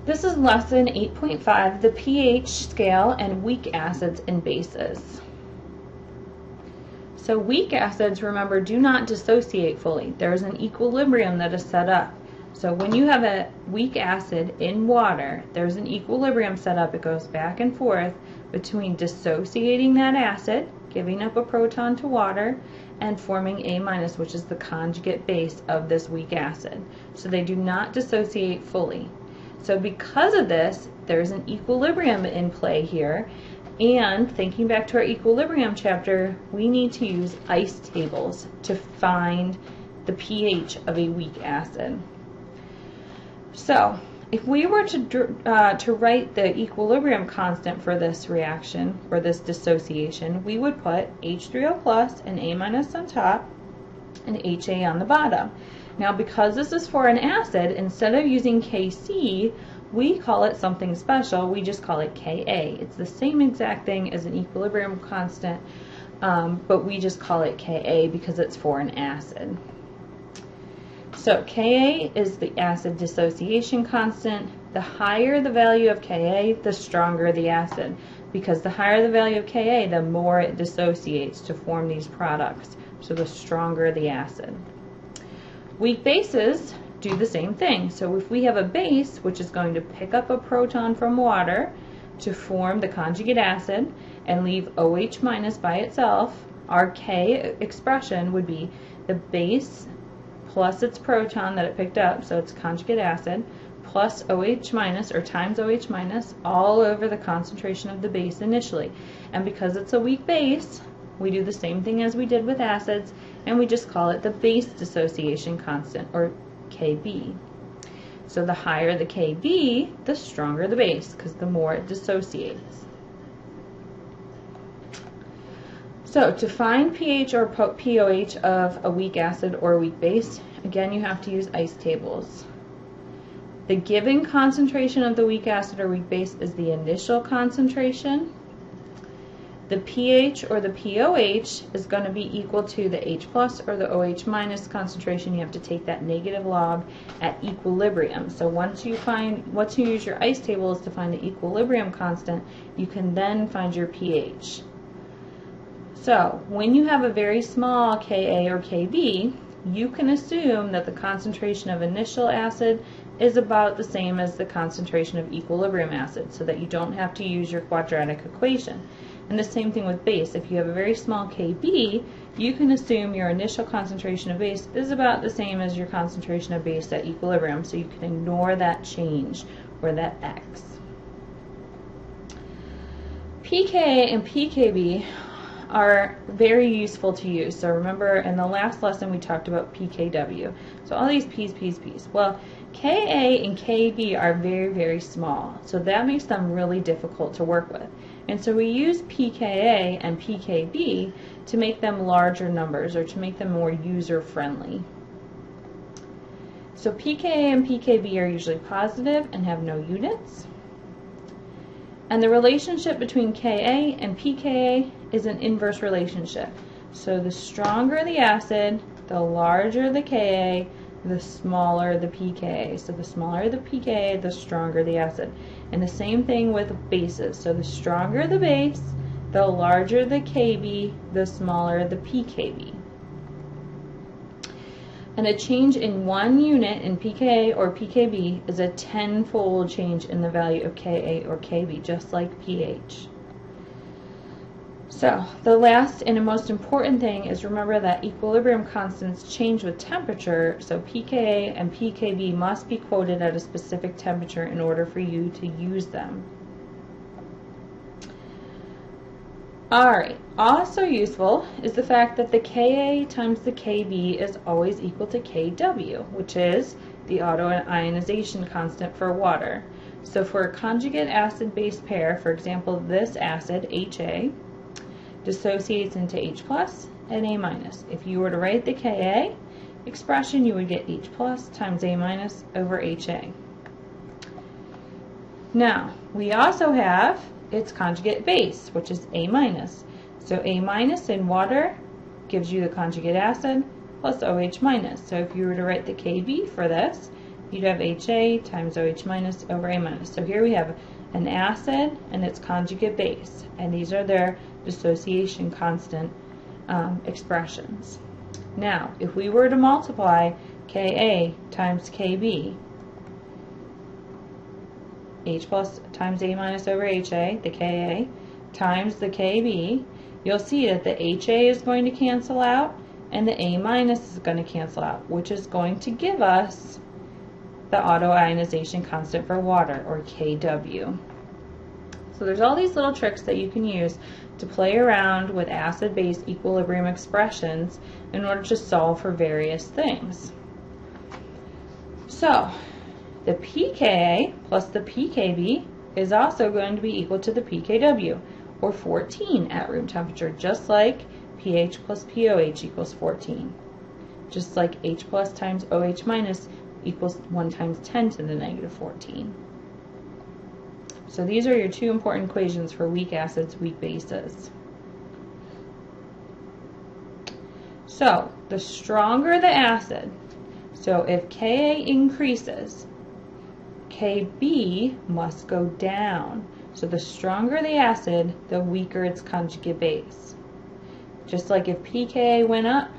This is lesson 8.5, the pH scale and weak acids and bases. So weak acids, remember, do not dissociate fully. There is an equilibrium that is set up. So when you have a weak acid in water, there's an equilibrium set up. It goes back and forth between dissociating that acid, giving up a proton to water, and forming A-, which is the conjugate base of this weak acid. So they do not dissociate fully. So because of this, there's an equilibrium in play here. And thinking back to our equilibrium chapter, we need to use ice tables to find the pH of a weak acid. So if we were to write the equilibrium constant for this reaction, or this dissociation, we would put H3O plus and A- on top and HA on the bottom. Now because this is for an acid, instead of using Kc, we call it something special. We just call it Ka. It's the same exact thing as an equilibrium constant, but we just call it Ka because it's for an acid. So Ka is the acid dissociation constant. The higher the value of Ka, the stronger the acid, because the higher the value of Ka, the more it dissociates to form these products. So the stronger the acid. Weak bases do the same thing. So if we have a base which is going to pick up a proton from water to form the conjugate acid and leave OH- by itself, our K expression would be the base plus its proton that it picked up, so it's conjugate acid, plus OH- or times OH- all over the concentration of the base initially. And because it's a weak base, we do the same thing as we did with acids, and we just call it the base dissociation constant, or Kb. So the higher the Kb, the stronger the base, because the more it dissociates. So to find pH or pOH of a weak acid or a weak base, again you have to use ice tables. The given concentration of the weak acid or weak base is the initial concentration. The pH or the pOH is going to be equal to the H plus or the OH minus concentration. You have to take that negative log at equilibrium. So once you use your ice tables to find the equilibrium constant, you can then find your pH. So when you have a very small Ka or Kb, you can assume that the concentration of initial acid is about the same as the concentration of equilibrium acid, so that you don't have to use your quadratic equation. And the same thing with base. If you have a very small Kb, you can assume your initial concentration of base is about the same as your concentration of base at equilibrium, so you can ignore that change, or that X. pK and pKb are very useful to use. So remember, in the last lesson we talked about pKw. So all these P's. Well, Ka and Kb are very, very small, so that makes them really difficult to work with. And so we use pKa and pKb to make them larger numbers, or to make them more user-friendly. So pKa and pKb are usually positive and have no units. And the relationship between Ka and pKa is an inverse relationship. So the stronger the acid, the larger the Ka, the smaller the pKa. So the smaller the pKa, the stronger the acid. And the same thing with bases. So the stronger the base, the larger the Kb, the smaller the pKb. And a change in 1 unit in pKa or pKb is a 10-fold change in the value of Ka or Kb, just like pH. So the last and most important thing is, remember that equilibrium constants change with temperature, so pKa and pKb must be quoted at a specific temperature in order for you to use them. Alright, also useful is the fact that the Ka times the Kb is always equal to Kw, which is the auto-ionization constant for water. So for a conjugate acid-base pair, for example this acid, HA, dissociates into H plus and A minus. If you were to write the Ka expression, you would get H plus times A minus over HA. Now, we also have its conjugate base, which is A minus. So A minus in water gives you the conjugate acid plus OH minus. So if you were to write the Kb for this, you'd have HA times OH minus over A minus. So here we have an acid and its conjugate base, and these are their dissociation constant expressions. Now, if we were to multiply Ka times Kb, H plus times A minus over HA, the Ka, times the Kb, you'll see that the HA is going to cancel out and the A minus is going to cancel out, which is going to give us the autoionization constant for water, or Kw. So there's all these little tricks that you can use to play around with acid-base equilibrium expressions in order to solve for various things. So the pKa plus the pKb is also going to be equal to the pKw, or 14 at room temperature, just like pH plus pOH equals 14. Just like H plus times OH minus equals 1 times 10 to the negative 14. So these are your two important equations for weak acids, weak bases. So the stronger the acid, so if Ka increases, Kb must go down. So the stronger the acid, the weaker its conjugate base. Just like if pKa went up,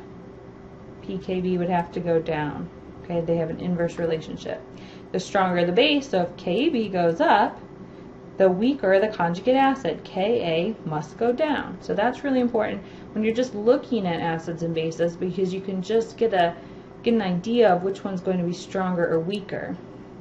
pKb would have to go down. Okay, they have an inverse relationship. The stronger the base, so if Kb goes up, the weaker the conjugate acid, Ka, must go down. So that's really important when you're just looking at acids and bases, because you can just get an idea of which one's going to be stronger or weaker.